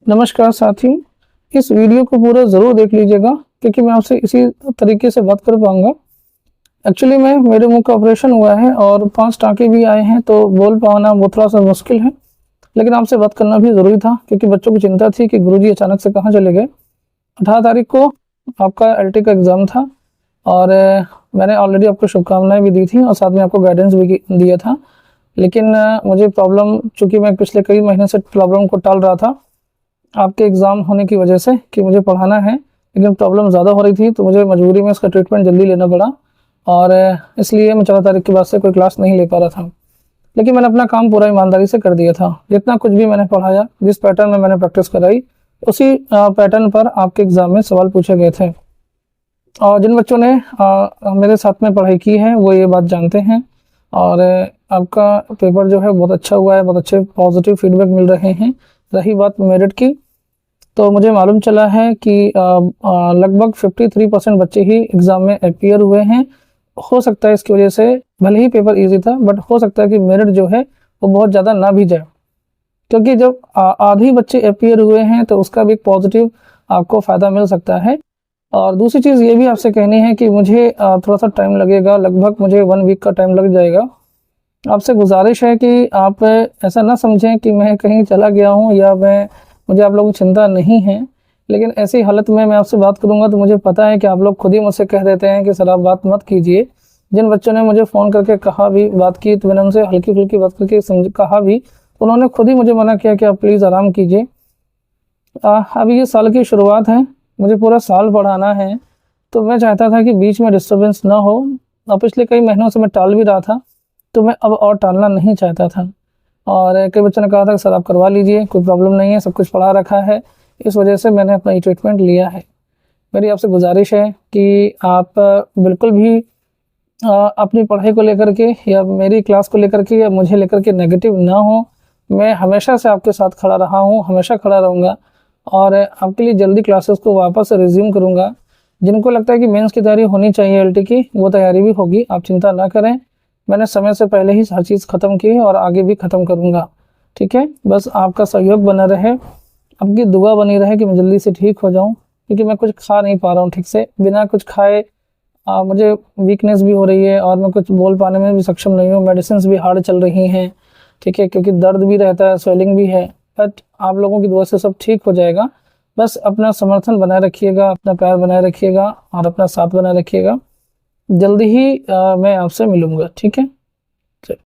नमस्कार साथियों, इस वीडियो को पूरा ज़रूर देख लीजिएगा क्योंकि मैं आपसे इसी तरीके से बात कर पाऊंगा। एक्चुअली में मेरे मुंह का ऑपरेशन हुआ है और 5 टाँके भी आए हैं, तो बोल पाना वो थोड़ा सा मुश्किल है, लेकिन आपसे बात करना भी ज़रूरी था क्योंकि बच्चों को चिंता थी कि गुरुजी अचानक से कहाँ चले गए। 18 तारीख को आपका एलटी का एग्ज़ाम था और मैंने ऑलरेडी आपको शुभकामनाएँ भी दी थी और साथ में आपको गाइडेंस भी दिया था, लेकिन मुझे प्रॉब्लम, चूँकि मैं पिछले कई महीने से प्रॉब्लम को टाल रहा था आपके एग्ज़ाम होने की वजह से कि मुझे पढ़ाना है, लेकिन प्रॉब्लम ज़्यादा हो रही थी तो मुझे मजबूरी में इसका ट्रीटमेंट जल्दी लेना पड़ा और इसलिए मैं 14 तारीख के बाद से कोई क्लास नहीं ले पा रहा था। लेकिन मैंने अपना काम पूरा ईमानदारी से कर दिया था। जितना कुछ भी मैंने पढ़ाया, जिस पैटर्न में मैंने प्रैक्टिस कराई, उसी पैटर्न पर आपके एग्ज़ाम में सवाल पूछे गए थे। और जिन बच्चों ने मेरे साथ में पढ़ाई की है वो ये बात जानते हैं और आपका पेपर जो है बहुत अच्छा हुआ है, बहुत अच्छे पॉजिटिव फीडबैक मिल रहे हैं। रही बात मेरिट की, तो मुझे मालूम चला है कि लगभग 53% बच्चे ही एग्ज़ाम में अपीयर हुए हैं। हो सकता है इसकी वजह से, भले ही पेपर इजी था, बट हो सकता है कि मेरिट जो है वो बहुत ज़्यादा ना भी जाए, क्योंकि जब आधी बच्चे अपीयर हुए हैं तो उसका भी एक पॉजिटिव आपको फ़ायदा मिल सकता है। और दूसरी चीज़ ये भी आपसे कहनी है कि मुझे थोड़ा सा टाइम लगेगा, लगभग मुझे 1 वीक का टाइम लग जाएगा। आपसे गुजारिश है कि आप ऐसा ना समझें कि मैं कहीं चला गया हूँ या मुझे आप लोगों को चिंता नहीं है, लेकिन ऐसी हालत में मैं आपसे बात करूँगा तो मुझे पता है कि आप लोग खुद ही मुझसे कह देते हैं कि सर आप बात मत कीजिए। जिन बच्चों ने मुझे फ़ोन करके कहा भी, बात की, तो मैंने उनसे हल्की फुल्की बात करके कहा भी, उन्होंने खुद ही मुझे मना किया कि आप प्लीज़ आराम कीजिए। अभी ये साल की शुरुआत है, मुझे पूरा साल पढ़ाना है, तो मैं चाहता था कि बीच में डिस्टर्बेंस ना हो। और पिछले कई महीनों से मैं टाल भी रहा था, तो मैं अब और टालना नहीं चाहता था। और कई बच्चों ने कहा था कि सर आप करवा लीजिए, कोई प्रॉब्लम नहीं है, सब कुछ पढ़ा रखा है। इस वजह से मैंने अपना ये ट्रीटमेंट लिया है। मेरी आपसे गुजारिश है कि आप बिल्कुल भी अपनी पढ़ाई को लेकर के या मेरी क्लास को लेकर के या मुझे लेकर के नेगेटिव ना हो। मैं हमेशा से आपके साथ खड़ा रहा हूँ, हमेशा खड़ा रहूँगा और आपके लिए जल्दी क्लासेस को वापस रिज्यूम करूँगा। जिनको लगता है कि मेंस की तैयारी होनी चाहिए एलटी की, वो तैयारी भी होगी, आप चिंता ना करें। मैंने समय से पहले ही हर चीज़ ख़त्म की है और आगे भी ख़त्म करूँगा, ठीक है। बस आपका सहयोग बना रहे, आपकी दुआ बनी रहे कि मैं जल्दी से ठीक हो जाऊँ, क्योंकि मैं कुछ खा नहीं पा रहा हूँ ठीक से। बिना कुछ खाए मुझे वीकनेस भी हो रही है और मैं कुछ बोल पाने में भी सक्षम नहीं हूँ। मेडिसिन भी हार्ड चल रही हैं, ठीक है, क्योंकि दर्द भी रहता है, स्वेलिंग भी है, बट आप लोगों की दुआ से सब ठीक हो जाएगा। बस अपना समर्थन बनाए रखिएगा, अपना प्यार बनाए रखिएगा और अपना साथ बनाए रखिएगा। जल्दी ही मैं आपसे मिलूँगा, ठीक है।